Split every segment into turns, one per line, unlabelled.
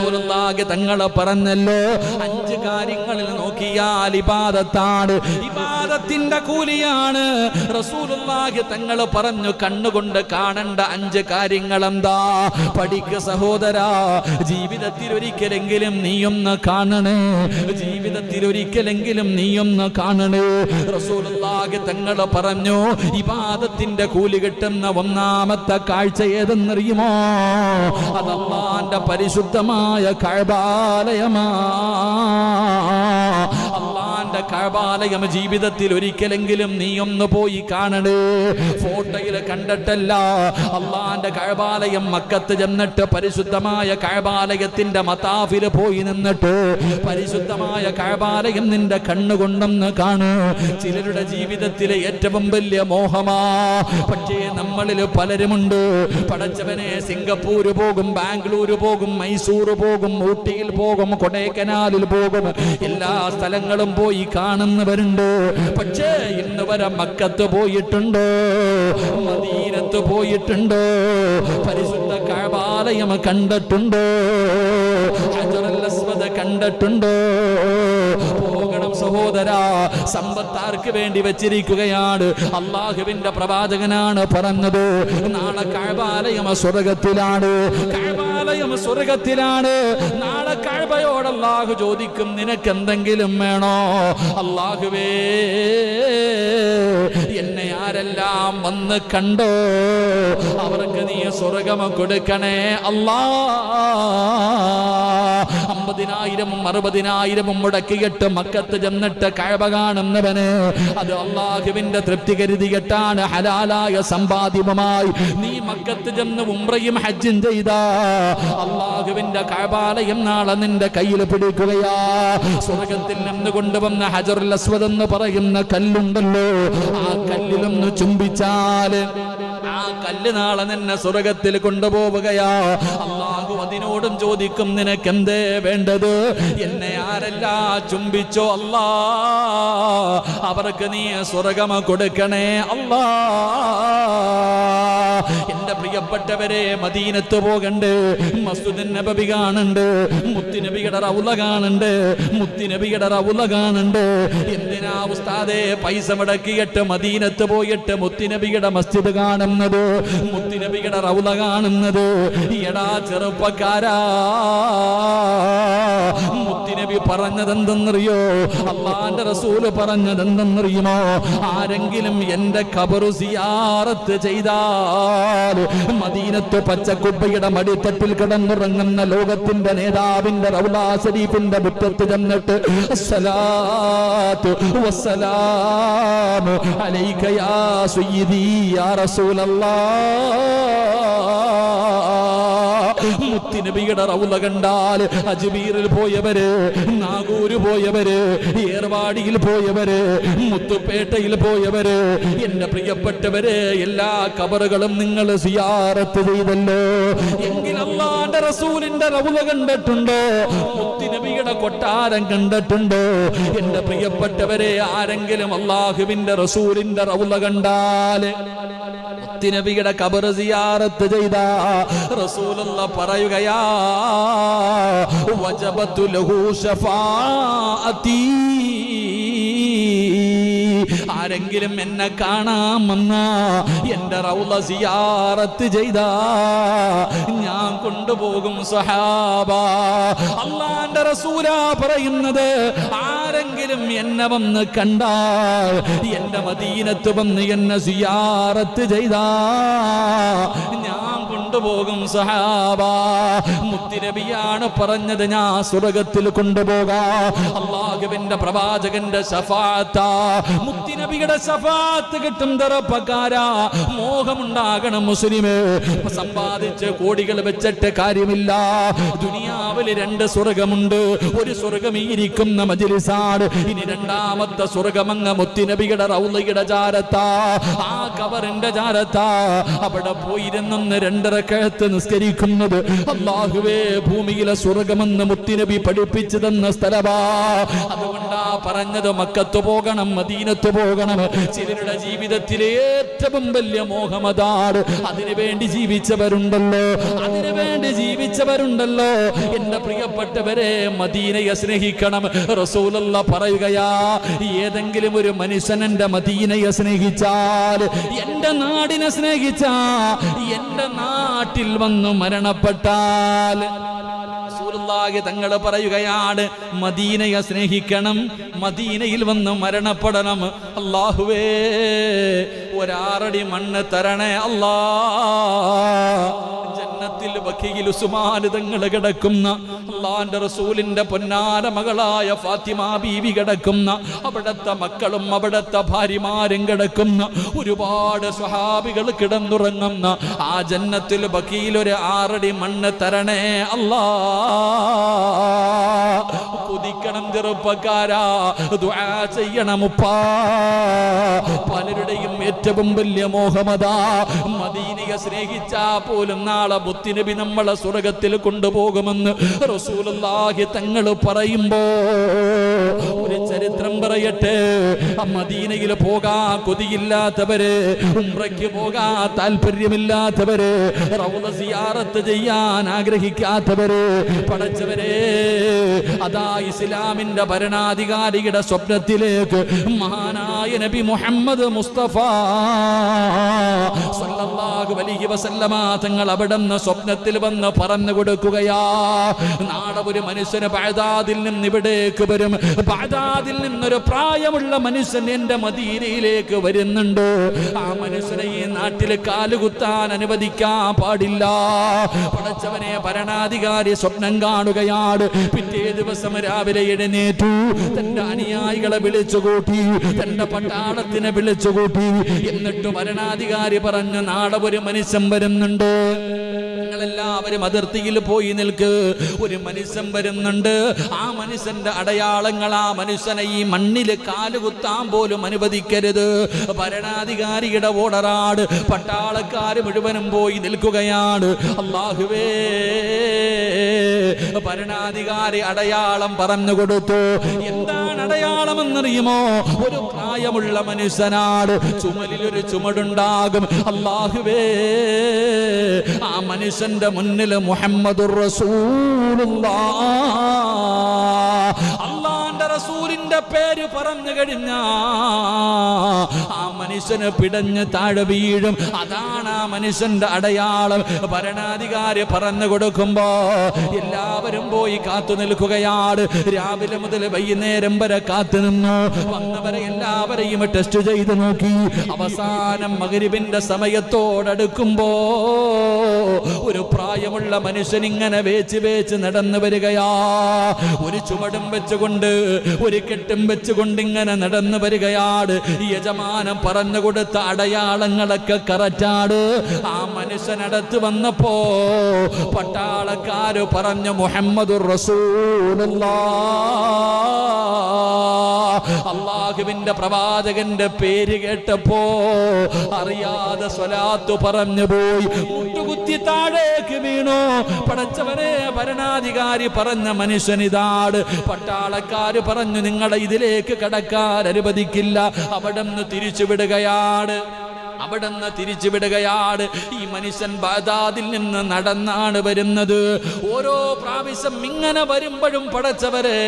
റസൂലുള്ളാഹി തങ്ങൾ പറഞ്ഞല്ലോ 5 കാര്യങ്ങളിൽ നോക്കിയാൽ ഇബാദത്താണ്, ഇബാദത്തിന്റെ കൂലിയാണ്. റസൂലുള്ളാഹി തങ്ങൾ പറഞ്ഞു കണ്ണുകൊണ്ട് കാണേണ്ട 5 കാര്യങ്ങൾ എന്താ? പഠിക്ക് സഹോദരാ, ജീവിതത്തിൽ ഒരിക്കലെങ്കിലും നീയൊന്ന് കാണണേ, ജീവിതത്തിൽ ഒരിക്കലെങ്കിലും നീയൊന്ന് കാണണേ. റസൂലുള്ളാഹി തങ്ങൾ പറഞ്ഞു ഇബാദത്തിന്റെ കൂലി കിട്ടുന്ന ഒന്നാമത്തെ കാഴ്ച ഏതെന്നറിയുമോ? അത് അല്ലാഹുവിന്റെ പരിശുദ്ധമായ കഅബാലയമാ. അല്ലാഹുവിന്റെ കഅബാലയം ജീവിതത്തിൽ ഒരിക്കലെങ്കിലും നീ ഒന്ന് പോയി കാണണേ. ഫോട്ടോയിൽ കണ്ടിട്ടല്ല, അല്ലാഹുവിന്റെ കഅബാലയം മക്കത്ത് ചെന്നിട്ട് പരിശുദ്ധമായ കഅബാലയത്തിന്റെ മതാഫിൽ പോയി നിന്നിട്ട് പരിശുദ്ധമായ കഅബാലയം നിന്റെ കണ്ണുകൊണ്ടൊന്ന് കാണൂ. ചിലരുടെ ജീവിതത്തിലെ ഏറ്റവും വലിയ മോഹമാ. പക്ഷേ നമ്മളിൽ പലരുമുണ്ട്, പടച്ചവനെ സിംഗപ്പൂർ പോകും, ബാംഗ്ലൂർ പോകും, മൈസൂർ പോകും, ഊട്ടിയിൽ പോകും, കൊടൈക്കനാലിൽ പോകും, എല്ലാ സ്ഥലങ്ങളും പോയി കാണുന്നവരുണ്ട്. പക്ഷേ ഇന്ന് വരെ മക്കത്ത് പോയിട്ടുണ്ടോ? മദീനത്ത് പോയിട്ടുണ്ടോ? പരിശുദ്ധ കഅബാലയം കണ്ടിട്ടുണ്ടോ? ഹജറുൽ അസ്വദ് കണ്ടിട്ടുണ്ടോ? പോകണം സഹോദരാ. സമ്പത്താർക്ക് വേണ്ടി വെച്ചിരിക്കുകയാണ്. അല്ലാഹുവിന്റെ പ്രവാചകനാണ് പറഞ്ഞത്, നാളെ കഅബാലയം സ്വർഗ്ഗത്തിലാണ്, കഅബാലയം സ്വർഗ്ഗത്തിലാണ്. നാളെ കഅബയോട് അല്ലാഹു ചോദിക്കും, നിനക്ക് എന്തെങ്കിലും വേണോ? അല്ലാഹുവേ, എന്നെ ആരെല്ലാം വന്ന് കണ്ടോ അവർക്ക് നീ സ്വർഗ്ഗം കൊടുക്കണേ അല്ലാ. 50,000 60,000 മുടക്കിയിട്ട് മക്കത്ത് ചെന്നിട്ട് കഅബ കാണുന്നവന് അത് അല്ലാഹുവിന്റെ തൃപ്തി കരുതിയിട്ടാണ് ഹലാലായ സമ്പാദ്യവുമായി നീ മക്കത്ത് ചെന്ന് ഉംറയും ഹജ്ജും ചെയ്താ അല്ലാഹുവിന്റെ കഅബാലയം നാളെ നിന്റെ കയ്യിൽ പിടിക്കുകയാ. സ്വർഗ്ഗത്തിൽ നിന്ന് കൊണ്ടുവന്ന ഹജറുൽ അസ്വദ് എന്ന് പറയുന്ന കല്ലുണ്ടല്ലോ, ആ കല്ലിലൊന്ന് ചുംബിച്ചാൽ ആ കല്ല് നാളെ നിന്നെ സ്വർഗ്ഗത്തിൽ കൊണ്ടുപോവുകയാ. അല്ലാഹു അതിനോടും ചോദിക്കും, നിനക്ക് എന്തേ വേണ്ടത്? എന്നെ ആരെല്ലാം ചുംബിച്ചോ അല്ലാ അവർക്ക് നീ സ്വർഗ്ഗം കൊടുക്കണേ അല്ലാ. എന്റെ പ്രിയപ്പെട്ടവരെ, മദീനത്ത് പോകണ്ട്, മസ്ജിദുൻ നബവി കാണുന്നുണ്ട്, മുത്തുനബിയുടെ റൗള കാണുന്നുണ്ട്, മുത്തുനബിയുടെ റൗള കാണുന്നുണ്ട്. എന്തിനാ ഉസ്താദേ പൈസ മുടക്കിയിട്ട് മദീനത്ത് പോയിട്ട് മുത്തുനബിയുടെ മസ്ജിദ് കാണുന്നത്, മുത്തുനബിയുടെ റൗള കാണുന്നത്? എടാ ചെറുപ്പക്കാരാ, മുത്തുനബി പറഞ്ഞതെന്തെന്നറിയോ? അല്ലാഹുവിന്റെ റസൂല് പറഞ്ഞതെന്തെന്നറിയുമോ? ആരെങ്കിലും എന്റെ ഖബർ സിയാറത്ത് ചെയ്താൽ മദീനത്ത് പച്ചക്കുബ്ബയുടെ മടിത്തട്ടിൽ കിടന്നുറങ്ങുന്ന ലോകത്തിന്റെ നേതാവിന്റെ റൗള ശരീഫിന്റെ മുറ്റത്ത് ചെന്നിട്ട് അസ്സലാത്തു വസ്സലാമു അലൈക യാ സയ്യിദി യാ റസൂലല്ലാഹ്. മുത്തുനബിയുടെ റൗള കണ്ടാൽ അജ്മീറിൽ പോയവര്, നാഗൂര് പോയവര്, ഏർവാടിയിൽ പോയവര്, മുത്തുപേട്ടയിൽ പോയവര്, എന്റെ പ്രിയപ്പെട്ടവര്, എല്ലാ ഖബറുകളും നിങ്ങൾ സിയാറത്ത് ചെയ്തല്ലോ. എങ്കിൽ അല്ലാഹുവിന്റെ റസൂലിന്റെ റൗള കണ്ടിട്ടുണ്ടോ? മുത്തുനബിയുടെ കൊട്ടാരം കണ്ടിട്ടുണ്ടോ? എന്റെ പ്രിയപ്പെട്ടവരെ, ആരെങ്കിലും അല്ലാഹുവിന്റെ റസൂലിന്റെ റൗള കണ്ടാൽ മുത്തുനബിയുടെ ഖബർ സിയാറത്ത് ചെയ്ത റസൂലുള്ളാഹി പറയുകയാ, വജബതു ലഹു ശഫാഅതി. ആരെങ്കിലും എന്നെ കാണാമെന്ന എന്റെ റൗള സിയാറത്ത് ചെയ്താ ഞാൻ കൊണ്ടുപോകും സഹാബ. അല്ലാഹുവിന്റെ റസൂലാ പറയുന്നത്, ആരെങ്കിലും എന്നെ വന്ന് കണ്ടാൽ, എന്റെ മദീനത്ത് വന്ന് എന്നെ സിയാറത്ത് ചെയ്താ ഞാൻ കൊണ്ടുപോകും സഹാബ. മുത്തുനബിയാണ് പറഞ്ഞത്, ഞാൻ സ്വർഗ്ഗത്തിൽ കൊണ്ടുപോകാം. അല്ലാഹുവിന്റെ പ്രവാചകന്റെ ശഫാഅത്താ. മുത്തുനബിയുടെ ശഫാഅത്ത് കിട്ടും ചെറുപ്പക്കാരാ. മോഹമുണ്ടാകണം മുസ്ലിമേ. സമ്പാദിച്ച് കോടികൾ വെച്ചിട്ട് കാര്യമില്ല. ദുനിയാവിൽ 2 സ്വർഗമുണ്ട്. ഒരു സ്വർഗം ഈ ഇരിക്കുന്ന മജ്ലിസാണ്. ഇനി രണ്ടാമത്തെ സ്വർഗമങ്ങ് മുത്തുനബിയുടെ റൗളയുടെ ചാരത്താ, ആ ഖബറിന്റെ ചാരത്താ. അവിടെ പോയിരുന്ന് 2 റക്അത്ത് നിസ്കരിക്കുന്നത് അല്ലാഹുവേ ഭൂമിയിലെ സ്വർഗമെന്ന് മുത്തുനബി പഠിപ്പിച്ചു തന്ന സ്ഥലമാ. അതുകൊണ്ട് ആ പറഞ്ഞത് മക്കത്ത് പോകണം, മദീനത്ത് പോകണം. ചിലരുടെ ജീവിതത്തിലെ ഏറ്റവും വലിയ മോഹമതാണ്. അതിനുവേണ്ടി ജീവിച്ചവരുണ്ടല്ലോ. എന്റെ പ്രിയപ്പെട്ടവരെ, മദീനയെ സ്നേഹിക്കണം. റസൂലുള്ള പറയുകയാ, ഏതെങ്കിലും ഒരു മനുഷ്യൻ എന്റെ മദീനയെ സ്നേഹിച്ചാൽ, എന്റെ നാടിനെ സ്നേഹിച്ചാ, എന്റെ നാട്ടിൽ വന്നു മരണപ്പെട്ടാൽ, തങ്ങൾ പറയുകയാണ്, മദീനയെ സ്നേഹിക്കണം, മദീനയിൽ വന്ന് മരണപ്പെടണം. അല്ലാഹുവേ, ഒരാറടി മണ്ണ് തരണേ അല്ലാ. ജന്നത്തിൽ ബഖീൽ ഉസ്മാൻ തങ്ങൾ കിടക്കുന്ന, അല്ലാഹുവിന്റെ റസൂലിന്റെ പൊന്നാര മകളായ ഫാത്തിമ ബീവി കിടക്കുന്ന, അവിടത്തെ മക്കളും അവിടത്തെ ഭാര്യമാരും കിടക്കുന്ന, ഒരുപാട് സ്വഹാബികൾ കിടന്നുറങ്ങുന്ന ആ ജന്നത്തിൽ ബഖീൽ ഒരു 6 അടി മണ്ണ് തരണേ അല്ലാ. കൊതിക്കണം ചെറുപ്പക്കാരാ, ദുആ ചെയ്യണം ഉപ്പാ. പലരുടെയും ഏറ്റവും വലിയ മോഹമതാ, മദീനയെ സ്നേഹിച്ചാ പോലും നാളെ മുത്തുനബി നമ്മളെ സ്വർഗ്ഗത്തിൽ കൊണ്ടുപോകുമെന്ന് റസൂലുള്ളാഹി തങ്ങൾ പറയുമ്പോ ഒരു ചരിത്രം പറയട്ടെ. മദീനയിൽ പോകാൻ കൊതിയില്ലാത്തവര്, ഉംറയ്ക്ക് പോകാൻ താല്പര്യമില്ലാത്തവര്, റൗള സിയാറത്ത് ചെയ്യാൻ ആഗ്രഹിക്കാത്തവര്, പടച്ചവരെ, അതാ ഇസ്ലാമിന്റെ ഭരണാധികാരിയുടെ സ്വപ്നത്തിലേക്ക് മഹാനായ നബി മുഹമ്മദ് മുസ്തഫ സല്ലല്ലാഹു അലൈഹി വസല്ലമ തങ്ങൾ അവിടുന്ന് സ്വപ്നത്തിൽ വന്ന് പറഞ്ഞു കൊടുക്കുകയാ, നാളെ ഒരു മനുഷ്യന് ബഗ്ദാദിൽ നിന്ന് ഇവിടേക്ക് വരും. ബഗ്ദാദിൽ നിന്നൊരു പ്രായമുള്ള മനുഷ്യൻ എന്റെ മദീനയിലേക്ക് വരുന്നുണ്ട്. ആ മനുഷ്യനെ ഈ നാട്ടിൽ കാലുകുത്താൻ അനുവദിക്കാൻ പാടില്ല. പടച്ചവനെ, ഭരണാധികാരി സ്വപ്നം കാണുകയാണ്. പിറ്റേ ദിവസം രാവിലെ എഴുന്നേറ്റു, തന്റെ അനുയായികളെ വിളിച്ചുകൂട്ടി, തന്റെ പട്ടാളത്തിനെ വിളിച്ചുകൂട്ടി. എന്നിട്ട് ഭരണാധികാരി പറഞ്ഞു, നാളെ ഒരു മനുഷ്യൻ വരുന്നുണ്ട്, നിങ്ങളെല്ലാവരും അതിർത്തിയിൽ പോയി നിൽക്ക്. ഒരു മനുഷ്യൻ വരുന്നുണ്ട്. ആ മനുഷ്യന്റെ അടയാളങ്ങൾ, ആ മനുഷ്യനെ ഈ മണ്ണിൽ കാലുകുത്താൻ പോലും അനുവദിക്കരുത്. ഭരണാധികാരിയുടെ ഓർഡറാണ്. പട്ടാളക്കാർ മുഴുവനും പോയി നിൽക്കുകയാണ്. അല്ലാഹുവേ, ഭരണാധികാരി അടയാളം പറഞ്ഞു കൊടുത്തു. എന്താണ് അടയാളം എന്നറിയുമോ? ഒരു പ്രായമുള്ള മനുഷ്യനാണ്, ചുമലിൽ ഒരു ചുമടുണ്ടാകും. അല്ലാഹുവേ, ആ മനുഷ്യന്റെ മുന്നിൽ മുഹമ്മദുർ റസൂലുള്ളാഹ്, അല്ലാഹുവിന്റെ റസൂലിന്റെ പേര് പറഞ്ഞു കഴിഞ്ഞാ ആ മനുഷ്യന് പിടഞ്ഞ് താഴെ വീഴും. അതാണ് ആ മനുഷ്യന്റെ അടയാളം. ഭരണാധികാരി പറഞ്ഞു കൊടുക്കുമ്പോ എല്ലാവരും പോയി കാത്തു നിൽക്കുകയാണ്. രാവിലെ മുതൽ വൈകുന്നേരം വരെ കാത്തു നിന്നു. വന്നവരെ എല്ലാവരെയും ടെസ്റ്റ് ചെയ്ത് നോക്കി. അവസാനം മഗ്രിബിന്റെ സമയത്തോടടുക്കുമ്പോ ഒരു പ്രായമുള്ള മനുഷ്യൻ ഇങ്ങനെ വേച്ച് നടന്നു വരികയാ. ഒരു ചുമടും വെച്ചുകൊണ്ട്, ഒരു കെട്ടും വെച്ചുകൊണ്ട് ഇങ്ങനെ നടന്നു വരികയാണ്. യജമാനൻ പറഞ്ഞു കൊടുത്ത അടയാളങ്ങളൊക്കെ കറക്റ്റാണ്. ആ മനുഷ്യനടുത്ത് വന്നപ്പോ പട്ടാളക്കാര് പറഞ്ഞു, മുഹമ്മദുർ റസൂലുള്ളാഹ്. അല്ലാഹുവിന്റെ പ്രവാചകന്റെ പേര് കേട്ടപ്പോ അറിയാതെ സ്വലാത്ത് പറഞ്ഞു പോയി, മുട്ടുകുത്തി താഴേക്ക് വീണു. പടച്ചവനെ, ഭരണാധികാരി പറഞ്ഞ മനുഷ്യനിതാണ്. പട്ടാളക്കാര് പറഞ്ഞു, നിങ്ങളെ ഇതിലേക്ക് കടക്കാൻ അനുവദിക്കില്ല. അവിടുന്ന് തിരിച്ചുവിടുകയാണ്. ഈ മനുഷ്യൻ ബഗ്ദാദിൽ നിന്ന് നടന്നാണ് വരുന്നത്. ഓരോ പ്രാവശ്യം ഇങ്ങനെ വരുമ്പോഴും പടച്ചവരെ,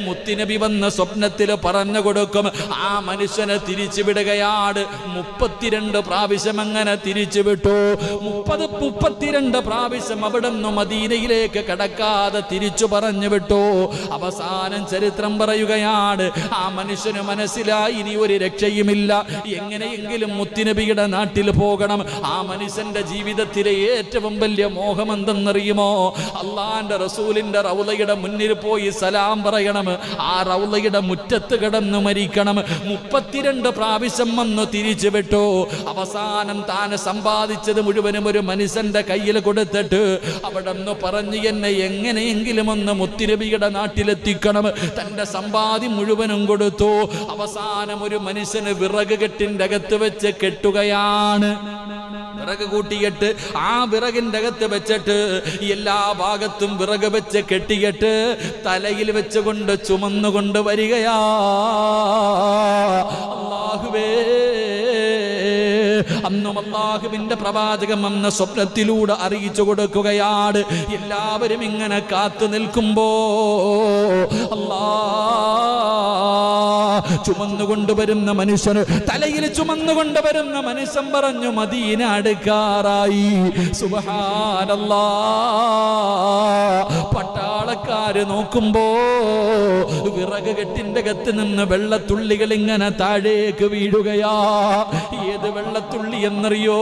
മുത്തുനബി വന്ന സ്വപ്നത്തിൽ പറഞ്ഞു കൊടുക്കും, ആ മനുഷ്യനെ തിരിച്ചുവിടുകയാണ്. 32 പ്രാവശ്യം അങ്ങനെ തിരിച്ചുവിട്ടു. 32 പ്രാവശ്യം അവിടുന്ന് മദീനയിലേക്ക് കടക്കാതെ തിരിച്ചു പറഞ്ഞു വിട്ടു. അവസാനം ചരിത്രം പറയുകയാണ്, ആ മനുഷ്യന് മനസ്സിലായി ഇനി ഒരു രക്ഷയുമില്ല, എങ്ങനെയെങ്കിലും മുത്തുനബിയുടെ നാട്ടിൽ പോകണം. ആ മനുഷ്യന്റെ ജീവിതത്തിലെ ഏറ്റവും വലിയ മോഹം എന്തെന്നറിയുമോ? അള്ളാന്റെ റസൂലിന്റെ റൗളയുടെ മുന്നിൽ പോയി സലാം പറയണം. ആ റൗളയുടെ മുറ്റത്ത് കിടന്ന് മരിക്കണം. 32 പ്രാവശ്യം വന്ന് തിരിച്ചു വിട്ടു. അവസാനം താൻ സമ്പാദിച്ചത് മുഴുവനും ഒരു മനുഷ്യന്റെ കയ്യിൽ കൊടുത്തിട്ട് അവിടെ നിന്ന് പറഞ്ഞു, എന്നെ എങ്ങനെയെങ്കിലും ഒന്ന് മുത്തുനബിയുടെ നാട്ടിലെത്തിക്കണം. തന്റെ സമ്പാദ്യം മുഴുവനും കൊടുത്തു. അവസാനം ഒരു മനുഷ്യന് വിറക് കെട്ടിന്റെ അകത്ത് വെച്ച് കെട്ടുകയാണ്. വിറക് കൂട്ടിയിട്ട് ആ വിറകിന്റെ അകത്ത് വെച്ചിട്ട് എല്ലാ ഭാഗത്തും വിറക് വെച്ച് കെട്ടിയിട്ട് തലയിൽ വെച്ചുകൊണ്ട് ചുമന്നുകൊണ്ട് വരികയാ. അല്ലാഹുവേ, അന്നും അല്ലാഹുവിന്റെ പ്രവാചകൻ അന്ന് സ്വപ്നത്തിലൂടെ അറിയിച്ചു കൊടുക്കുകയാണ്. എല്ലാവരും ഇങ്ങനെ കാത്തു നിൽക്കുമ്പോ ചുമന്നുകൊണ്ടുവരുന്ന മനുഷ്യന്, തലയിൽ ചുമന്നുകൊണ്ടുവരുന്ന മനുഷ്യൻ പറഞ്ഞു, മദീന അടുക്കാറായി. സുബ്ഹാനല്ലാഹ്. പട്ടാളക്കാര് നോക്കുമ്പോ വിറക് കെട്ടിന്റെ അകത്ത് നിന്ന് വെള്ളത്തുള്ളികൾ ഇങ്ങനെ താഴേക്ക് വീഴുകയാ. ഏത് വെള്ളത്തുള്ളി എന്നറിയോ?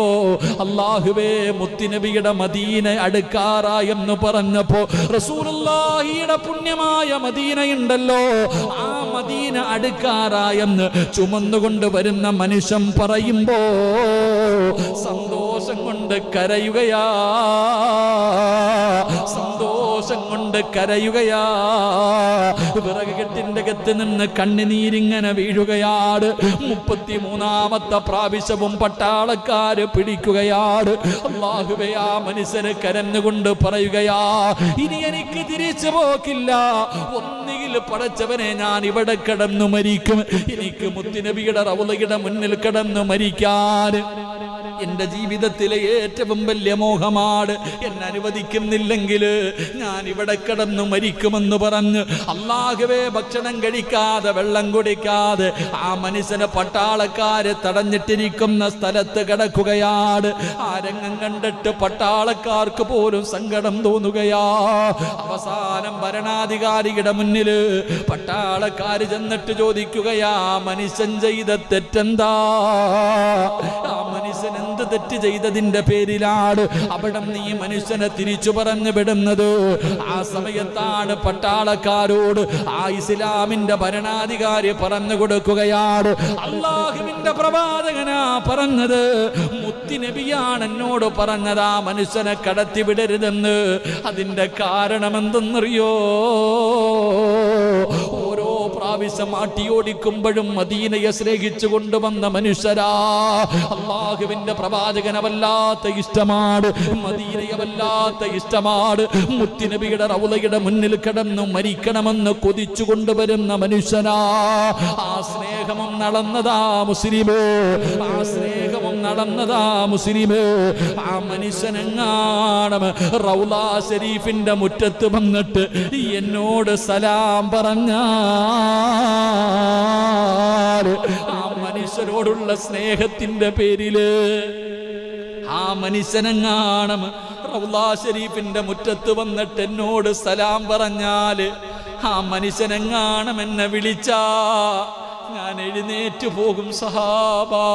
അല്ലാഹുവേ, മുത്തുനബിയുടെ മദീന അടുക്കാറായെന്ന് പറഞ്ഞപ്പോ റസൂലുള്ളാഹിയുടെ പുണ്യമായ മദീനയുണ്ടല്ലോ, ആ മദീന അടുക്കാറായെന്ന് ചുമന്നുകൊണ്ട് വരുന്ന മനുഷ്യൻ പറയുമ്പോ സന്തോഷം കൊണ്ട് കരയുകയാ, സന്തോഷം കൊണ്ട് കരയുകയാ. വിറക് കെട്ടിന്റെ അകത്ത് നിന്ന് കണ്ണുനീരിങ്ങനെ വീഴുകയാണ്. 33ാമത്തെ പ്രാവശ്യവും പട്ടാളക്കാര് പിടിക്കുകയാണ്. അല്ലാഹുവേ, ആ മനുഷ്യന് കരഞ്ഞുകൊണ്ട് പറയുകയാ, ഇനി എനിക്ക് തിരിച്ചു പോക്കില്ല. ഒന്നുകിൽ പടച്ചവനെ, ഞാൻ ഇവിടെ കിടന്നു മരിക്കും, എനിക്ക് മുത്തുനബിയുടെ റൗളയുടെ മുന്നിൽ കിടന്നു മരിക്കാൻ എന്റെ ജീവിതത്തിലെ ഏറ്റവും വലിയ മോഹമാണ്. എന്നെ അനുവദിക്കുന്നില്ലെങ്കിൽ ഞാൻ ഇവിടെ കിടന്നു മരിക്കുമെന്ന് പറഞ്ഞ് അല്ലാഹുവേ, ഭക്ഷണം കഴിക്കാതെ വെള്ളം കുടിക്കാതെ ആ മനുഷ്യനെ പട്ടാളക്കാര് തടഞ്ഞിട്ടിരിക്കുന്ന സ്ഥലത്ത് കിടക്കുകയാണ്. ആ രംഗം കണ്ടിട്ട് പട്ടാളക്കാർക്ക് പോലും സങ്കടം തോന്നുകയാ. അവസാനം ഭരണാധികാരിയുടെ മുന്നില് പട്ടാളക്കാര് ചെന്നിട്ട് ചോദിക്കുകയാ, മനുഷ്യൻ ചെയ്ത തെറ്റെന്താ? ആ മനുഷ്യൻ എന്ത് തെറ്റ് ചെയ്തതിന്റെ പേരിലാണ് അവിടെ നീ മനുഷ്യനെ തിരിച്ചു പറഞ്ഞു വിടുന്നത്? ആ സമയത്താണ് പട്ടാളക്കാരോട് ആ ഇസ്ലാമിന്റെ ഭരണാധികാരി പറഞ്ഞു കൊടുക്കുകയാണ്, അല്ലാഹുവിന്റെ പ്രവാചകനാ പറഞ്ഞത്, മുത്തുനബിയാണ് എന്നോട് പറഞ്ഞത് ആ മനുഷ്യനെ കടത്തിവിടരുതെന്ന്. അതിന്റെ കാരണം എന്തെന്നറിയോ? ഓരോ പ്രാവശ്യം ആട്ടിയോടിക്കുമ്പോഴും മദീനയെ സ്നേഹിച്ചു കൊണ്ടുവന്ന മനുഷ്യരാ. അല്ലാഹുവിന്റെ പ്രവാചകനെ വല്ലാത്ത ഇഷ്ടമാണ്, മദീനയെ വല്ലാത്ത ഇഷ്ടമാണ്. മുത്തുനബിയുടെ റൗളയുടെ മുന്നിൽ കിടന്നു മരിക്കണമെന്ന് കൊതിച്ചു കൊണ്ടുവരുന്ന മനുഷ്യനാ. ആ സ്നേഹവും നടന്നതാ മുസ്ലിമേ, ആ സ്നേഹവും നടന്നതാ മുസ്ലിമേ. ആ മനുഷ്യനെങ്ങാണം റൗള ശരീഫിന്റെ മുറ്റത്ത് വന്നിട്ട് എന്നോട് സലാം പറഞ്ഞ ആ മനുഷ്യരോടുള്ള സ്നേഹത്തിന്റെ പേരില് ആ മനുഷ്യനെങ്ങാണം റൗള ശരീഫിന്റെ മുറ്റത്ത് വന്നിട്ട് എന്നോട് സലാം പറഞ്ഞാല്, ആ മനുഷ്യനെങ്ങാണം എന്നെ വിളിച്ചാ ഞാൻ എഴുന്നേറ്റ് പോകും സഹാബാ.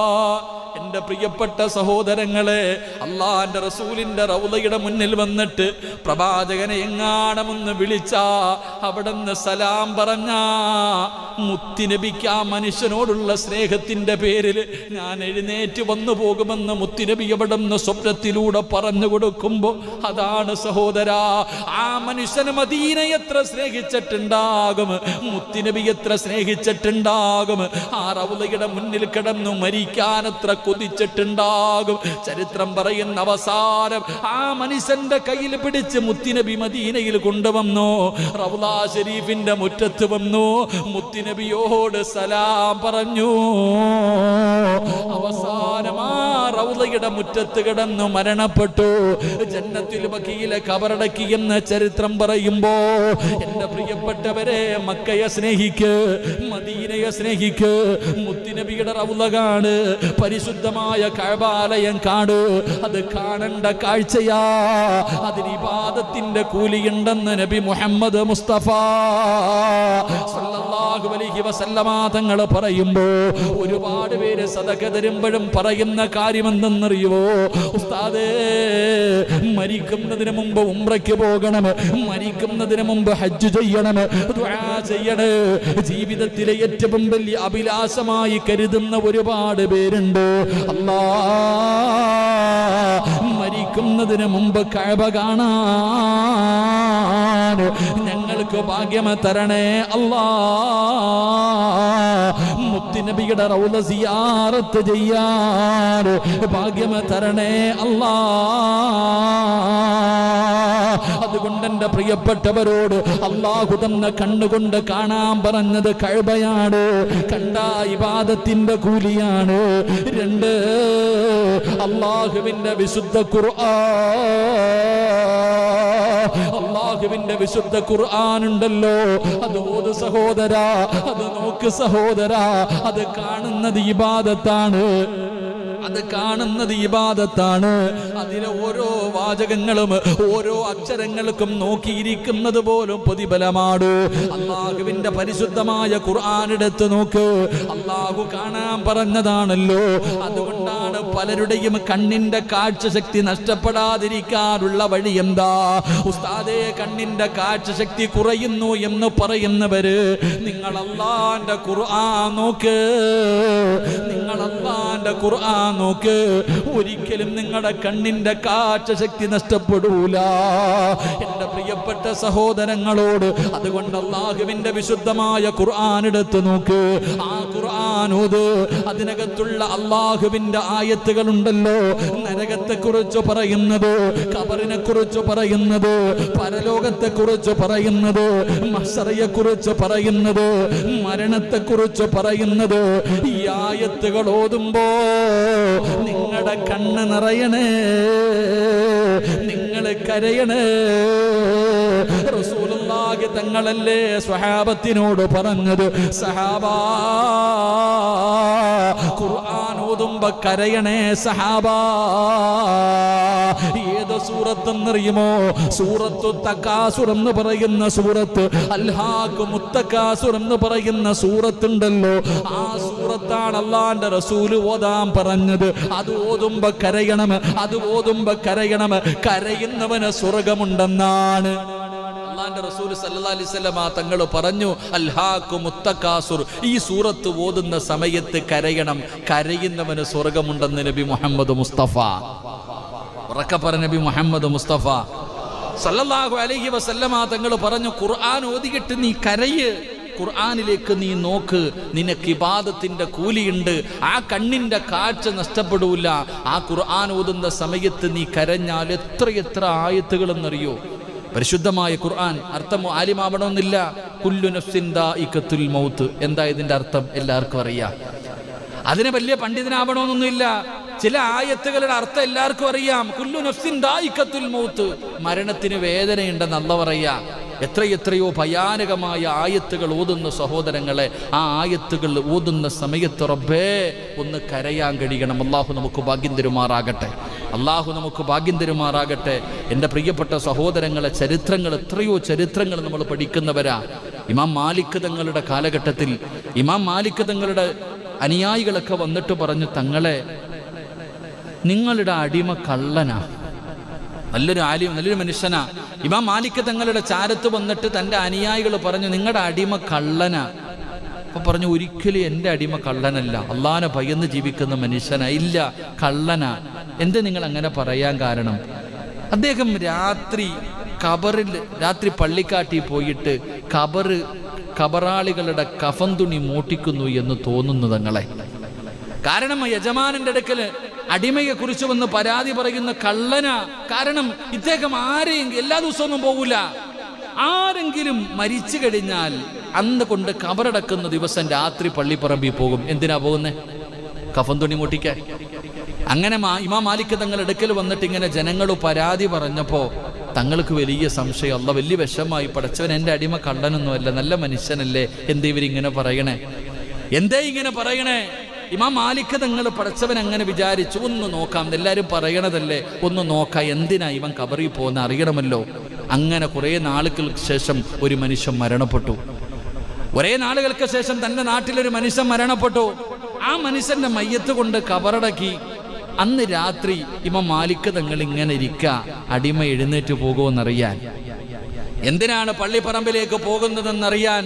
എന്റെ പ്രിയപ്പെട്ട സഹോദരങ്ങളെ, അള്ളാന്റെ റസൂലിന്റെ റൗളയുടെ മുന്നിൽ വന്നിട്ട് പ്രവാചകനെ എങ്ങാണമെന്ന് വിളിച്ചാ അവിടുന്ന് സലാം പറഞ്ഞാ മുത്തുനബിക്ക് ആ മനുഷ്യനോടുള്ള സ്നേഹത്തിന്റെ പേരിൽ ഞാൻ എഴുന്നേറ്റ് വന്നു പോകുമെന്ന് മുത്തുനബി അവിടുന്ന് സ്വപ്നത്തിലൂടെ പറഞ്ഞു കൊടുക്കുമ്പോ, അതാണ് സഹോദരാ, ആ മനുഷ്യന് മദീന എത്ര സ്നേഹിച്ചിട്ടുണ്ടാകും, മുത്തുനബി എത്ര സ്നേഹിച്ചിട്ടുണ്ടാകും, ആ റൗളയുടെ മുന്നിൽ കിടന്നു മരിക്കാൻ എത്ര കൊതിച്ചിട്ടുണ്ടാകും. ചരിത്രം പറയുന്ന അവസാനം ആ മനുഷ്യന്റെ കയ്യിൽ പിടിച്ച് മുത്തുനബി മദീനയിൽ കൊണ്ടുവന്നു. റൗള ശരീഫിന്റെ മുറ്റത്ത് വന്നു, മുത്തുനബിയോട് സലാം പറഞ്ഞു. അവസാനം ആ റൗളയുടെ മുറ്റത്ത് കിടന്നു മരണപ്പെട്ടു. ജന്നത്തുൽ ബഖീയിലെ കബറടക്കി എന്ന ചരിത്രം പറയുമ്പോ, എന്റെ പ്രിയപ്പെട്ടവരെ, മക്കയെ സ്നേഹിക്ക്, മദീനയെ സ്നേഹിക്ക്. മുത്തുനബിയുടെ റൗള കാണ്, പരിശുദ്ധമായ കഅബാലയം കാണ്. അത് കാണേണ്ട കാഴ്ചയാ. അതിന് ഇബാദത്തിന്റെ കൂലിയുണ്ടെന്ന് നബി മുഹമ്മദ് മുസ്തഫ സല്ലല്ലാഹു അലൈഹി വസല്ലമ തങ്ങൾ പറയുമ്പോ, ഒരുപാട് പേര് സദഖ തരുമ്പോഴും പറയുന്ന കാര്യം എന്തെന്നറിയുവോ? ഉസ്താദേ, മരിക്കുന്നതിന് മുമ്പ് ഉംറയ്ക്ക് പോകണം, മരിക്കുന്നതിന് മുമ്പ് ഹജ്ജ് ചെയ്യണം, ദുആ ചെയ്യണം. ജീവിതത്തിലെ ഏറ്റവും വലിയ അഭിലാഷമായി കരുതുന്ന ഒരുപാട് പേരുണ്ട്. അല്ലാഹ്, മരിക്കുന്നതിന് മുമ്പ് കഅബ കാണാൻ ഞങ്ങൾ എനിക്ക് ഭാഗ്യം തരണേ അല്ലാ. മുത്തുനബിയുടെ റൗള സിയാറത്ത് ചെയ്യാൻ ഭാഗ്യം തരണേ അല്ലാ. അതുകൊണ്ട് എൻ്റെ പ്രിയപ്പെട്ടവരോട് അല്ലാഹു തന്നെ കണ്ണുകൊണ്ട് കാണാൻ പറഞ്ഞത് കഅബയാണ്. കണ്ട ഇബാദത്തിന്റെ കൂലിയാണ്. 2 അല്ലാഹുവിന്റെ വിശുദ്ധ അല്ലാഹുവിന്റെ വിശുദ്ധ ഖുർആൻ ഉണ്ടല്ലോ, അത് ഓത് സഹോദരാ, അത് നോക്ക് സഹോദരാ. അത് കാണുന്നത് ഇബാദത്താണ്, അത് കാണുന്നത് ഇബാദത്താണ്. അതിലെ ഓരോ വാചകങ്ങളും ഓരോ അക്ഷരങ്ങൾക്കും നോക്കിയിരിക്കുന്നത് പോലും പ്രതിഫലമാണ്. അല്ലാഹുവിന്റെ പരിശുദ്ധമായ ഖുർആൻ എടുത്ത് നോക്ക്, അല്ലാഹു കാണാൻ പറഞ്ഞതാണല്ലോ. അതുകൊണ്ടാണ് പലരുടെയും കണ്ണിന്റെ കാഴ്ചശക്തി നഷ്ടപ്പെടാതിരിക്കാനുള്ള വഴി എന്താ? ഉസ്താദേ, കണ്ണിന്റെ കാഴ്ചശക്തി കുറയുന്നു എന്ന് പറയുന്നവര്, നിങ്ങൾ അല്ലാഹുവിന്റെ ഖുർആൻ നോക്ക്, നിങ്ങൾ അല്ലാഹുവിന്റെ ഖുർആൻ നോക്ക്. ഒരിക്കലും നിങ്ങളുടെ കണ്ണിന്റെ കാഴ്ചശക്തി നഷ്ടപ്പെടൂല എന്റെ പ്രിയപ്പെട്ട സഹോദരങ്ങളോട്. അതുകൊണ്ട് അല്ലാഹുവിന്റെ വിശുദ്ധമായ ഖുർആൻ എടുത്ത് നോക്ക്. ആ ഖുർആൻ ഓത്. അതിനകത്തുള്ള അല്ലാഹുവിന്റെ ആയത്തുകളുണ്ടല്ലോ, നരകത്തെ കുറിച്ച് പറയുന്നത്, ഖബറിനെ കുറിച്ച് പറയുന്നത്, പരലോകത്തെ കുറിച്ച് പറയുന്നത്, മഹ്ശറയെ കുറിച്ച് പറയുന്നത്, മരണത്തെ കുറിച്ച് പറയുന്നത്. ഈ ആയത്തുകൾ ഓതുമ്പോ നിങ്ങളുടെ കണ്ണ് നിറയണേ, നിങ്ങൾ കരയണേ. റസൂലുള്ളാഹി തങ്ങളല്ലേ സ്വഹാബത്തിനോട് പറഞ്ഞത്, സഹാബാ ഖുർആൻ ഓതുമ്പോ കരയണേ സഹാബാ. ഏത് സൂറത്തെന്നറിയുമോ? സൂറത്തു തകാസുർ എന്ന് പറയുന്ന സൂറത്ത്, അൽഹാകുമുത് തകാസുർ എന്ന് പറയുന്ന സൂറത്തുണ്ടല്ലോ, ആ സൂറത്താണ് അല്ലാഹുവിന്റെ റസൂൽ ഓതാൻ പറഞ്ഞത്. അത് ഓതുമ്പോ കരയണം, അത് ഓതുമ്പോ കരയണം. കരയുന്നവന് സ്വർഗമുണ്ടെന്നാണ് അല്ലാഹുവിന്റെ റസൂൽ സല്ലല്ലാഹു അലൈഹി വസല്ലം തങ്ങൾ പറഞ്ഞു. അൽഹാകുമുത് തകാസുർ, ഈ സൂറത്ത് ഓതുന്ന സമയത്ത് കരയണം, കരയുന്നവന് സ്വർഗമുണ്ടെന്ന് നബി മുഹമ്മദ് മുസ്തഫ. ഉറക്കെ പറഞ്ഞ നബി മുഹമ്മദ് മുസ്തഫ സല്ലല്ലാഹു അലൈഹി വസല്ലം തങ്ങൾ പറഞ്ഞു, ഖുർആൻ ഓതിയിട്ട് നീ കരയ്, ഖുർആനിലേക്ക് നീ നോക്ക്, നിനക്ക് ഇബാദത്തിന്റെ കൂലിയുണ്ട്. ആ കണ്ണിന്റെ കാഴ്ച നഷ്ടപ്പെടൂല. ആ ഖുർആൻ ഓതുന്ന സമയത്ത് നീ കരഞ്ഞാൽ എത്ര ആയത്തുകളെന്നറിയോ? പരിശുദ്ധമായ ഖുർആൻ അർത്ഥം ആലിമാവണമെന്നില്ല. കുല്ലു നഫ്സിൻ ദാഇഖത്തുൽ മൗത്ത്. എന്താ ഇതിന്റെ അർത്ഥം? എല്ലാവർക്കും അറിയാം. അതിന് വലിയ പണ്ഡിതനാവണമെന്നൊന്നുമില്ല. ചില ആയത്തുകളുടെ അർത്ഥം എല്ലാവർക്കും അറിയാം. കുല്ലു നഫ്സിൻ ദാഇഖത്തുൽ മൗത്ത്, മരണത്തിന് വേദനയുണ്ടെന്ന് അല്ലാഹു പറയാ. എത്രയോ ഭയാനകമായ ആയത്തുകൾ ഓതുന്ന സഹോദരങ്ങളെ, ആ ആയത്തുകൾ ഓതുന്ന സമയത്ത് റബ്ബേ ഒന്ന് കരയാൻ കഴിയണം. അല്ലാഹു നമുക്ക് ഭാഗ്യം തരുമാറാകട്ടെ, അല്ലാഹു നമുക്ക് ഭാഗ്യം തരുമാറാകട്ടെ. എൻ്റെ പ്രിയപ്പെട്ട സഹോദരങ്ങളെ, എത്രയോ ചരിത്രങ്ങൾ നമ്മൾ പഠിക്കുന്നവരാ. ഇമാം മാലിക് തങ്ങളുടെ കാലഘട്ടത്തിൽ ഇമാം മാലിക് തങ്ങളുടെ അനുയായികളൊക്കെ വന്നിട്ട് പറഞ്ഞു, തങ്ങളെ നിങ്ങളുടെ അടിമ കള്ളനാ. നല്ലൊരു ആലിം, നല്ലൊരു മനുഷ്യനാ. ഇമാം മാലിക് തങ്ങളുടെ ചാരത്ത് വന്നിട്ട് തൻ്റെ അനുയായികൾ പറഞ്ഞു, നിങ്ങളുടെ അടിമ കള്ളനാ. അപ്പൊ പറഞ്ഞു, ഒരിക്കലും എൻ്റെ അടിമ കള്ളനല്ല, അള്ളാഹനെ ഭയന്ന് ജീവിക്കുന്ന മനുഷ്യനാ. ഇല്ല, കള്ളനാ. എന്ത് നിങ്ങൾ അങ്ങനെ പറയാൻ കാരണം? അദ്ദേഹം രാത്രി പള്ളിക്കാട്ടിൽ പോയിട്ട് ഖബറാളികളുടെ കഫൻ തുണി മോട്ടിക്കുന്നു എന്ന് തോന്നുന്നു തങ്ങളെ. കാരണം യജമാനന്റെ അടുക്കൽ അടിമയെ കുറിച്ച് വന്ന് പരാതി പറയുന്ന കള്ളനാ. കാരണം ഇദ്ദേഹം എല്ലാ ദിവസവും പോകൂല. ആരെങ്കിലും മരിച്ചു കഴിഞ്ഞാൽ അന്ന് കൊണ്ട് കബറടക്കുന്ന ദിവസം രാത്രി പള്ളിപ്പറമ്പിൽ പോകും. എന്തിനാ പോകുന്നേ? കഫൻ തുണി മോട്ടിക്കാൻ. അങ്ങനെ ഇമാം മാലിക് തങ്ങൾ അടുക്കൽ വന്നിട്ട് ഇങ്ങനെ ജനങ്ങൾ പരാതി പറഞ്ഞപ്പോ തങ്ങൾക്ക് വലിയ സംശയം. അല്ലാഹ് വലിയ വിഷമായി. പടച്ചവൻ എൻ്റെ അടിമ കള്ളനൊന്നുമല്ല, നല്ല മനുഷ്യനല്ലേ, എന്തേ ഇവരിങ്ങനെ പറയണേ? എന്തേ ഇങ്ങനെ പറയണേ? ഇമാം മാലിക് തങ്ങൾ പടച്ചവൻ അങ്ങനെ വിചാരിച്ചു, ഒന്ന് നോക്കാം, എല്ലാവരും പറയണതല്ലേ, ഒന്ന് നോക്കാം, എന്തിനാ ഇവൻ കബറിൽ പോകുന്ന അറിയണമല്ലോ. അങ്ങനെ കുറേ നാളുകൾക്ക് ശേഷം ഒരു മനുഷ്യൻ മരണപ്പെട്ടു. ഒരേ നാളുകൾക്ക് ശേഷം തൻ്റെ നാട്ടിലൊരു മനുഷ്യൻ മരണപ്പെട്ടു. ആ മനുഷ്യന്റെ മയ്യത്ത് കൊണ്ട് കബറടക്കി. അന്ന് രാത്രി ഇമാം മാലിക് തങ്ങൾ ഇങ്ങനെ അടിമ എഴുന്നേറ്റ് പോകുമെന്നറിയാൻ. എന്തിനാണ് പള്ളിപ്പറമ്പിലേക്ക് പോകുന്നതെന്നറിയാൻ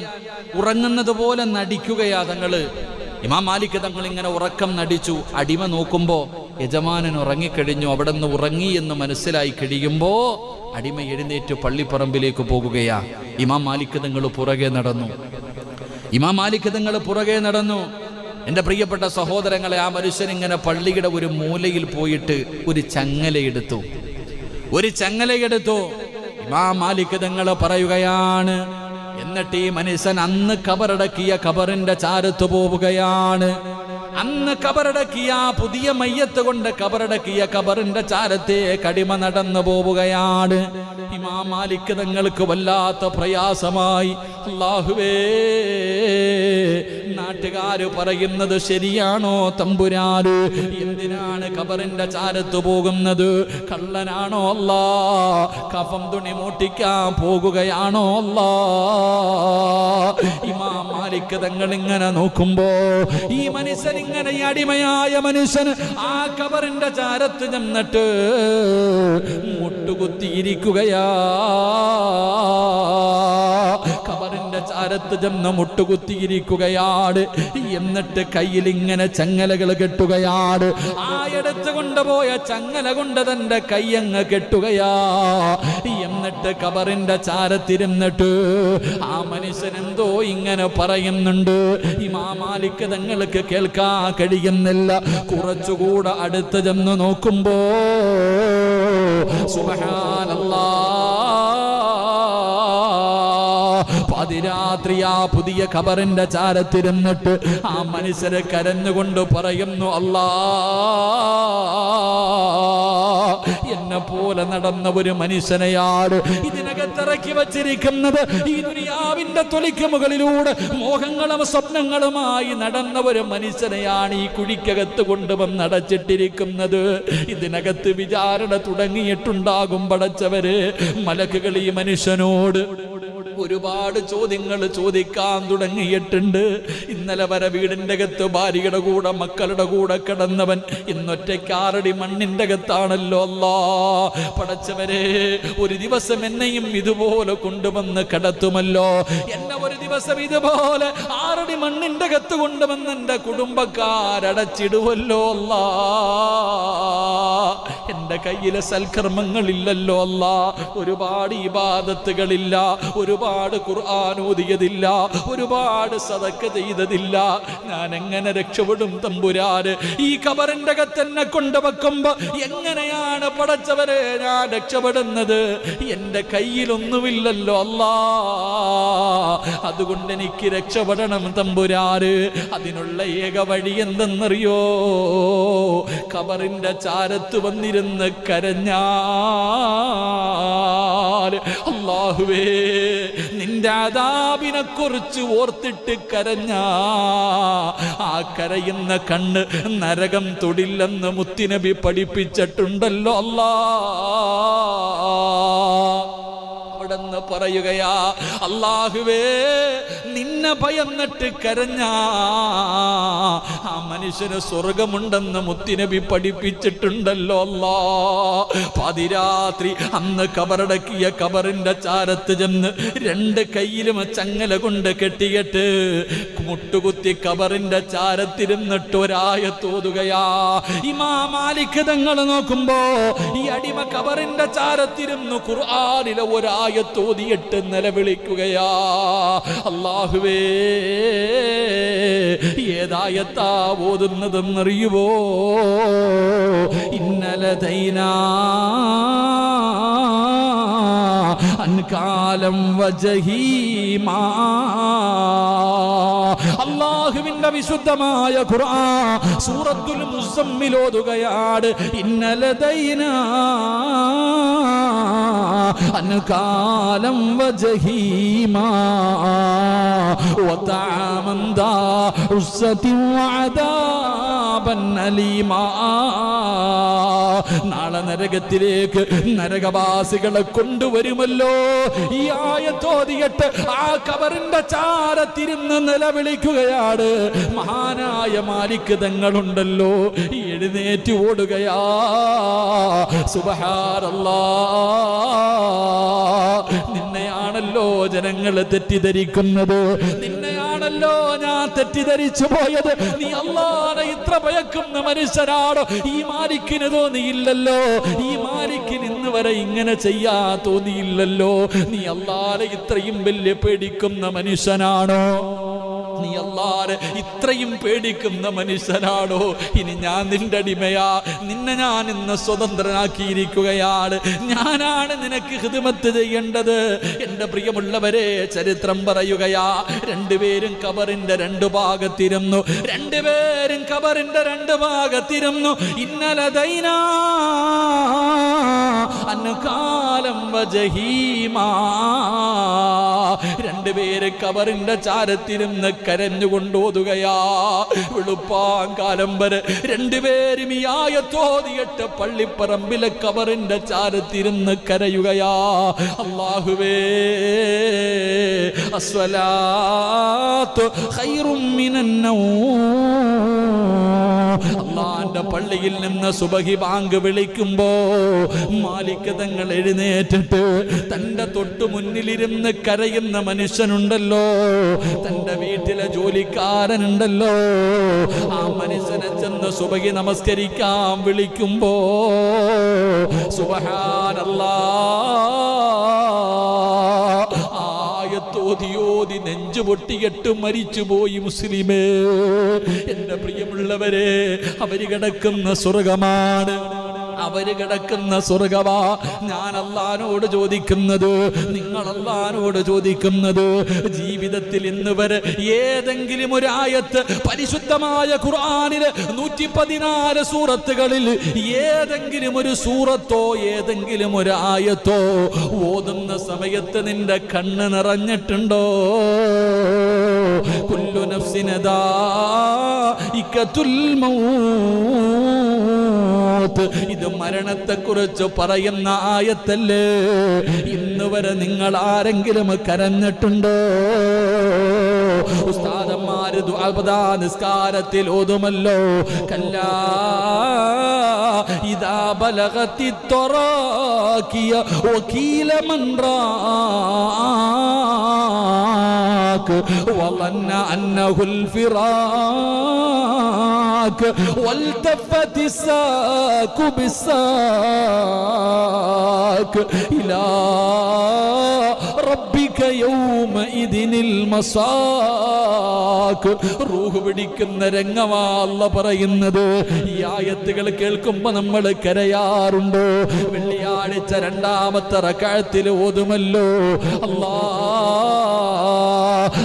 ഉറങ്ങുന്നത് പോലെ നടിക്കുകയാ തങ്ങള്. ഇമാം മാലിക് തങ്ങൾ ഇങ്ങനെ ഉറക്കം നടിച്ചു. അടിമ നോക്കുമ്പോ യജമാനൻ ഉറങ്ങിക്കഴിഞ്ഞു. അവിടെ നിന്ന് ഉറങ്ങി എന്ന് മനസ്സിലായി കഴിയുമ്പോ അടിമ എഴുന്നേറ്റ് പള്ളിപ്പറമ്പിലേക്ക് പോകുകയാ. ഇമാം മാലിക് തങ്ങൾ പുറകെ നടന്നു. ഇമാം മാലിക് തങ്ങൾ പുറകെ നടന്നു. എൻ്റെ പ്രിയപ്പെട്ട സഹോദരങ്ങളെ, ആ മനുഷ്യൻ ഇങ്ങനെ പള്ളിയുടെ ഒരു മൂലയിൽ പോയിട്ട് ഒരു ചങ്ങലയെടുത്തു. ഇമാം മാലിക് തങ്ങൾ പറയുകയാണ്. എന്നിട്ട് ഈ മനുഷ്യൻ അന്ന് കബറടക്കിയ കബറിന്റെ ചാരത്ത് പോവുകയാണ്. അന്ന് കബറടക്കിയ പുതിയ മയ്യത്ത് കൊണ്ട് കബറടക്കിയ കബറിന്റെ ചാരത്തെ കടിമ നടന്നു പോവുകയാണ്. ഇമാം മാലിക് തങ്ങൾക്ക് വല്ലാത്ത പ്രയാസമായി. അല്ലാഹുവേ, നാട്ടുകാര് പറയുന്നത് ശരിയാണോ തമ്പുരാന്? എന്തിനാണ് കബറിന്റെ ചാരത്ത് പോകുന്നത്? കള്ളനാണോ അല്ലാ? കഫം തുണി മോട്ടിക്കാൻ പോകുകയാണോ അല്ലാ? ഇമാം മാലിക് തങ്ങൾ ഇങ്ങനെ നോക്കുമ്പോ ഈ മനുഷ്യൻ ഇങ്ങനെ അടിമയായ മനുഷ്യൻ ആ കബറിന്റെ ചാരത്ത് ചെന്നിട്ട് മുട്ടുകുത്തിയിരിക്കുകയാ. കബറിന്റെ ചാരത്ത് ചെന്ന് മുട്ടുകുത്തിയിരിക്കുകയാണ്. എന്നിട്ട് കയ്യിൽ ഇങ്ങനെ ചങ്ങലകൾ കെട്ടുകയാണ്. ആ എടുത്തു കൊണ്ടുപോയ ചങ്ങല കൊണ്ട് തന്റെ കയ്യങ്ങ് കെട്ടുകയാ. എന്നിട്ട് കബറിന്റെ ചാരത്തിരുന്നിട്ട് ആ മനുഷ്യൻ എന്തോ ഇങ്ങനെ പറയുന്നുണ്ട്. ഇമാം മാലിക് തങ്ങൾക്ക് കേൾക്കാൻ കഴിയുന്നില്ല. കുറച്ചുകൂടെ അടുത്ത് ചെന്ന് നോക്കുമ്പോ സുബ്ഹാനല്ലാഹ്, പാതിരാത്രി ആ പുതിയ ഖബറിന്റെ ചാരത്തിരുന്നിട്ട് ആ മനുഷ്യരെ കരഞ്ഞുകൊണ്ട് പറയുന്നു, അല്ലാ, എന്നെ പോലെ നടന്ന ഒരു മനുഷ്യനെയാണ് ഇതിനകത്തിറക്കി വച്ചിരിക്കുന്നത്. ഈ ദുനിയാവിന്റെ തൊലിക്ക് മുകളിലൂടെ മോഹങ്ങളും സ്വപ്നങ്ങളുമായി നടന്ന ഒരു മനുഷ്യനെയാണ് ഈ കുഴിക്കകത്ത് കൊണ്ടുവന്ന് അടച്ചിട്ടിരിക്കുന്നത്. ഇതിനകത്ത് വിചാരണ തുടങ്ങിയിട്ടുണ്ടാകും പടച്ചവര്. മലക്കുകൾ ഈ മനുഷ്യനോട് ഒരുപാട് ചോദ്യങ്ങൾ ചോദിക്കാൻ തുടങ്ങിയിട്ടുണ്ട്. ഇന്നലെ വരെ വീടിന്റെ അകത്ത് ഭാര്യയുടെ കൂടെ മക്കളുടെ കൂടെ കിടന്നവൻ ഇന്നൊറ്റയ്ക്ക് 6 അടി മണ്ണിന്റെ അകത്താണല്ലോ. അല്ലാ, പടച്ചവരെ, ഒരു ദിവസം എന്നെയും ഇതുപോലെ കൊണ്ടുവന്ന് കിടത്തുമല്ലോ. എന്നെ ഒരു ദിവസം ഇതുപോലെ 6 അടി മണ്ണിന്റെ അകത്ത് കൊണ്ടുവന്ന് എന്റെ കുടുംബക്കാരടച്ചിടുവല്ലോ. അല്ലാ, എന്റെ കയ്യിലെ സൽക്കർമ്മങ്ങളില്ലല്ലോ. അല്ലാ, ഒരുപാട് ഇബാദത്തുകളില്ല, ഒരുപാട് ഖുർആൻ ഓതിയതില്ല, ഒരുപാട് സദഖ ചെയ്തതില്ല. ഞാൻ എങ്ങനെ രക്ഷപ്പെടും തമ്പുരാന്? ഈ ഖബറിന്റെ അകത്ത് എന്നെ കൊണ്ടുവെക്കുമ്പോ എങ്ങനെയാണ് പടച്ചവരെ ഞാൻ രക്ഷപ്പെടുന്നത്? എന്റെ കയ്യിലൊന്നുമില്ലല്ലോ. അല്ലാ, അതുകൊണ്ട് എനിക്ക് രക്ഷപ്പെടണം തമ്പുരാന്. അതിനുള്ള ഏക വഴി എന്തെന്നറിയോ? ഖബറിന്റെ ചാരത്ത് വന്നിരുന്ന് കരഞ്ഞാൽ, അല്ലാഹുവേ, നിന്റെ അദാബിനെ കുറിച്ച് ഓർത്തിട്ട് കരഞ്ഞ ആ കരയുന്ന കണ്ണ് നരകം തൊടില്ലെന്ന് മുത്തുനബി പഠിപ്പിച്ചിട്ടുണ്ടല്ലോ. അല്ലാ, അവിടെന്ന് പറയുകയാ, അല്ലാഹുവേ, നിന്നെ ഭയന്നിട്ട് കരഞ്ഞ ആ മനുഷ്യന് സ്വർഗമുണ്ടെന്ന് മുത്തുനബി പഠിപ്പിച്ചിട്ടുണ്ടല്ലോ. അല്ലാ, പാതിരാത്രി അന്ന് കബറടക്കിയ കബറിന്റെ ചാരത്ത് ചെന്ന് 2 കൈയിലും ചങ്ങല കൊണ്ട് കെട്ടിയിട്ട് മുട്ടുകുത്തി കബറിന്റെ ചാരത്തിരുന്നിട്ട് ഒരായത്തോതുകയാ. ഇമാം മാലിക് തങ്ങൾ നോക്കുമ്പോ ഈ അടിമ കബറിന്റെ ചാരത്തിരുന്ന് ഖുർആനിലെ ഒരായത്തോതിയിട്ട് നിലവിളിക്കുകയാ. അല്ലാഹുവേ, ഏതായത്താ ഓതുന്നതെന്നറിയുവോ? ഇന്നലദൈനാ അൻകാലം വജഹീമാ. അല്ലാഹുവിന്റെ വിശുദ്ധമായ ഖുർആൻ സൂറത്തുൽ മുസമ്മിൽ ഓതുകയാണ്. ഇന്നലദൈനാ അൻകാലം വജഹീമാ വതഅമൻ ദാ ഉസ്സതി വഅദാബൻ അലീമാ. നാളെ നരകത്തിലേക്ക് നരകവാസികളെ കൊണ്ടുവരുമല്ലോ. ഈ ആയത്തോതിയിട്ട് ആ ഖബറിന്റെ ചാരത്തിരുന്ന് നിലവിളിക്കുകയാണ്. മഹാനായ മാലിക് തങ്ങളുണ്ടല്ലോ, എഴുന്നേറ്റ് ഓടുകയാ. സുബ്ഹാനല്ലാഹ്, നിന്നെയാണല്ലോ ജനങ്ങൾ തെറ്റിദ്ധരിക്കുന്നത്, നിന്നെയാണല്ലോ എന്നല്ലല്ലോ ഞാൻ തെറ്റിദ്ധരിച്ചു പോയത്. നീ അല്ലാഹുവിനെ ഇത്ര ഭയക്കുന്ന മനുഷ്യനാണോ? ഈ മാലിക്കിന് തോന്നിയില്ലല്ലോ, ഈ മാലിക്കിന് ഇന്ന് വരെ ഇങ്ങനെ ചെയ്യാൻ തോന്നിയില്ലല്ലോ. നീ അല്ലാഹുവിനെ ഇത്രയും വലിയ പേടിക്കുന്ന മനുഷ്യനാണോ? നീ അല്ലാഹുവിനെ ഇത്രയും പേടിക്കുന്ന മനുഷ്യനാണോ? ഇനി ഞാൻ നിന്റെ അടിമയാ, നിന്നെ ഞാൻ ഇന്ന് സ്വതന്ത്രനാക്കിയിരിക്കുകയാണ്, ഞാനാണ് നിനക്ക് ഖിദ്മത്ത് ചെയ്യേണ്ടത്. എന്റെ പ്രിയമുള്ളവരെ, ചരിത്രം പറയുകയാ, രണ്ടുപേരും ഖബറിന്റെ രണ്ടു ഭാഗത്തിരുന്നു. രണ്ടുപേരും ഖബറിന്റെ രണ്ട് ഭാഗത്തിരുന്നു. ഇന്നലദൈനാ അൻകാലം വജഹീമാ. രണ്ടുപേര് ഖബറിന്റെ ചാരത്തിരുന്ന് കരഞ്ഞുകൊണ്ടോതുകയാ. വെളുപ്പാങ്കാലം വരെ രണ്ടുപേരും ഈ ആയത്തോതിയിട്ട് പള്ളിപ്പറമ്പിലെ ഖബറിന്റെ ചാരത്തിരുന്ന് കരയുകയാ. അല്ലാഹുവേ, അസ്സലാത്തു ഖൈറും മിനൻ നൗം. അല്ലാഹുവിന്റെ പള്ളിയിൽ നിന്ന് സുബഹി ബാങ്ക് വിളിക്കുമ്പോ മാലിക് തങ്ങൾ എഴുന്നേറ്റിട്ട് തന്റെ തൊട്ടു മുന്നിലിരുന്ന് കരയുന്ന മനുഷ്യനുണ്ടല്ലോ, തന്റെ വീട്ടിലെ ജോലിക്കാരനുണ്ടല്ലോ, ആ മനുഷ്യനെ ചെന്ന് സുബഹി നമസ്കരിക്കാൻ വിളിക്കുമ്പോ സുബ്ഹാനല്ലാഹ് ആയത്തോതി നെഞ്ചു പൊട്ടിയിട്ട് മരിച്ചുപോയി മുസ്ലിമേ. എന്റെ പ്രിയമുള്ളവരെ, അവര് കിടക്കുന്ന സ്വർഗമാണ്, അവര് കിടക്കുന്ന സ്വർഗവാ. ഞാൻ അല്ലാഹുവിനോട് ചോദിക്കുന്നത്, നിങ്ങൾ അല്ലാഹുവിനോട് ചോദിക്കുന്നത്, ജീവിതത്തിൽ ഇന്ന് വരെ ഏതെങ്കിലും ഒരു ആയത്ത് പരിശുദ്ധമായ ഖുർആനിലെ 114 സൂറത്തുകളിൽ ഏതെങ്കിലും ഒരു സൂറത്തോ ഏതെങ്കിലും ഒരു ആയത്തോ ഓതുന്ന സമയത്ത് നിന്റെ കണ്ണ് നിറഞ്ഞിട്ടുണ്ടോ? കുല്ലു നഫ്സിൻ ദാഇഖത്തുൽ മൗത്ത്. ഇത് മരണത്തെക്കുറിച്ച് പറയുന്ന ആയത്തല്ലേ. ഇന്ന് വരെ നിങ്ങൾ ആരെങ്കിലും കരഞ്ഞിട്ടുണ്ടോ? ഉസ്താദന്മാര് ദുആ നിസ്കാരത്തിൽ ഓതുമല്ലോ, കല്ലാ ഇദാ ബലഗത്തി തറാകിയ വകീല മൻ റാക് വളന്ന അന്നഹുൽ ഫിറാക് വൽതഫത്തി സാകു ബിസാക് ഇലാ റബ്ബിക യൗമഇദിനിൽ മസാക്. റൂഹ് പിടിക്കുന്ന രംഗമാ അല്ലാഹ് പറയുന്നത്. ഈ ആയത്തുകൾ കേൾക്കുമ്പോ നമ്മൾ കരയാറുണ്ടോ? വെള്ളിയാഴ്ച രണ്ടാമത്തെ റക്അത്തിൽ ഓതുമല്ലോ, അല്ലാഹ്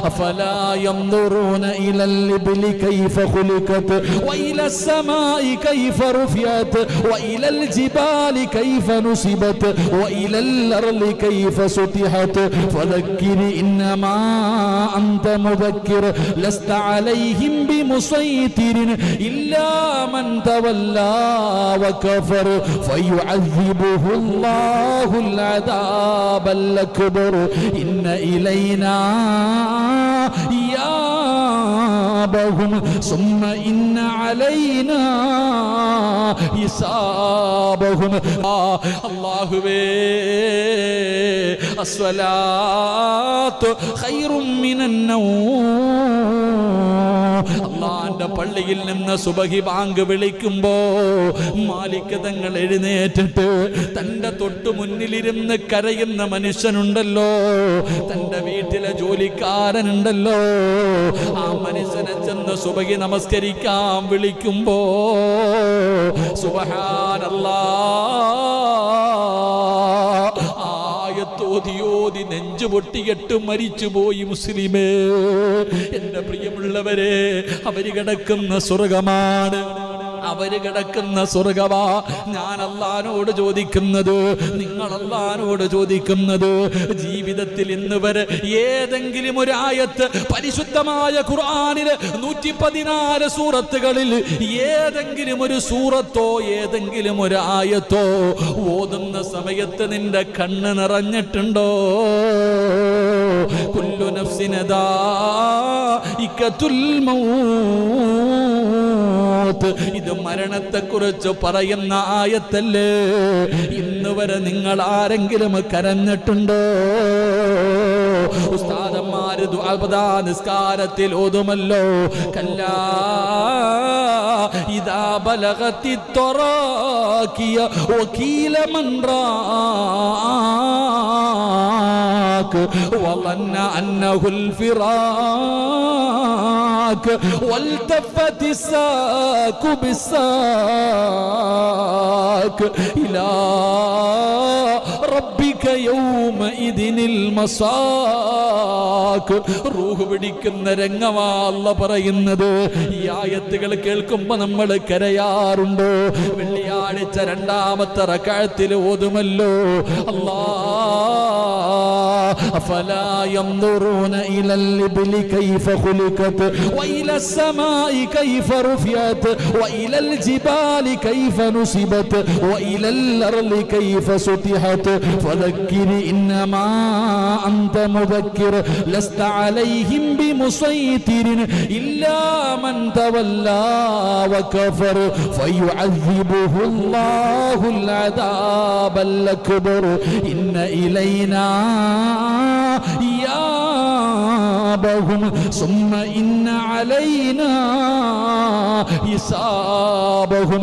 അഫലാ യൻദുറൂന ഇലൽ ഇബ്ലി കൈഫ ഖുലിഖത് വഇലസ് സമാഇ കൈഫ റുഫിയത് വഇലൽ ജിബാലി കൈഫ നുസിബത് വഇലൽ അർളി കൈഫ സുതിഹത് ഫദക്കിർ ഇന്നമാ അൻത മുദക്കിർ ലസ്ത അലൈഹിം ബിമുസൈതിരിൻ ഇല്ലാ മൻ തവല്ലാ വകഫർ ഫയുഅദ്ദിബുഹു അല്ലാഹുൽ അദാബൽ അക്ബർ ഇന്ന ഇലൈനാ ഇയാബഹും സുമ്മ ഇന്ന അലൈനാ ഹിസാബഹും. അല്ലാഹുവേ, അസ്സലാത്തു ഖൈറും മിനൻ നൗം. അല്ലാഹുവിന്റെ പള്ളിയിൽ നിന്ന് സുബഹി ബാങ്ക് വിളിക്കുമ്പോ മാലിക് തങ്ങൾ എഴുന്നേറ്റിട്ട് തന്റെ തൊട്ടു മുന്നിലിരുന്ന് കരയുന്ന മനുഷ്യനുണ്ടല്ലോ, തന്റെ വീട്ടിലെ ജോലിക്കാരനുണ്ടല്ലോ, ആ മനുഷ്യനെ ചെന്ന് സുബഹി നമസ്കരിക്കാൻ വിളിക്കുമ്പോ സുബ്ഹാനല്ലാഹ് ആയത്തോതി നെഞ്ചു പൊട്ടിയിട്ട് മരിച്ചുപോയി മുസ്ലിമേ. എന്റെ പ്രിയമുള്ളവരെ, അവര് കിടക്കുന്ന സ്വർഗമാണ്, അവര് കിടക്കുന്ന സ്വർഗവാ. ഞാൻ അല്ലാഹുവിനോട് ചോദിക്കുന്നത്, നിങ്ങൾ അല്ലാഹുവിനോട് ചോദിക്കുന്നത്, ജീവിതത്തിൽ ഇന്ന് വരെ ഏതെങ്കിലും ഒരു ആയത്ത് പരിശുദ്ധമായ ഖുർആനിലെ 114 സൂറത്തുകളിൽ ഏതെങ്കിലും ഒരു സൂറത്തോ ഏതെങ്കിലും ഒരു ആയത്തോ ഓതുന്ന സമയത്ത് നിന്റെ കണ്ണ് നിറഞ്ഞിട്ടുണ്ടോ? കുല്ലു നഫ്സിൻ ദാഇഖത്തുൽ മൗത്ത്. ഇത് മരണത്തെക്കുറിച്ച് പറയുന്ന ആയത്തല്ലേ. ഇന്ന് വരെ നിങ്ങൾ ആരെങ്കിലും കരഞ്ഞിട്ടുണ്ടോ? ഉസ്താദന്മാർ ആര് ദുആ നിസ്കാരത്തിൽ ഓതുമല്ലോ കല്ലാ ഇദാ ബലഗത്തി തറാകിയ വകീല മൻ റാക വളന്ന അന്നഹുൽ ഫിറാക വൽതഫത്തി സാഖു ബിസാഖ ഇലാ റബ്ബിക യൗമഇദിനിൽ മസാഖ്. റൂഹ് പിടിക്കുന്ന രംഗമാ അല്ലാഹ് പറയുന്നത്. ഈ ആയത്തുകൾ കേൾക്കുമ്പോ നമ്മൾ കരയാറുണ്ട്. വെള്ളിയാഴ്ച രണ്ടാമത്തെ റക്അത്തിൽ ഓതുമല്ലോ അല്ലാഹ് അഫലാ യൻദുറൂന ഇലൽ ഇബ്ലി കൈഫ ഖുലിഖത് വഇലസ് സമാഇ കൈഫ റുഫിയത് വഇലൽ ജിബാലി കൈഫ നുസിബത് വഇലൽ അർളി കൈഫ സുതിഹത് ഫദക്കിർ ഇന്നമാ അൻത മുദക്കിർ ലസ്ത അലൈഹിം ബിമുസൈതിരിൻ ഇല്ലാ മൻ തവല്ലാ വകഫർ ഫയുഅദ്ദിബുഹു അല്ലാഹുൽ അദാബൽ അക്ബർ ഇന്ന ഇലൈനാ ഇയാബഹും സുമ്മ ഇന്ന അലൈനാ ഹിസാബഹും.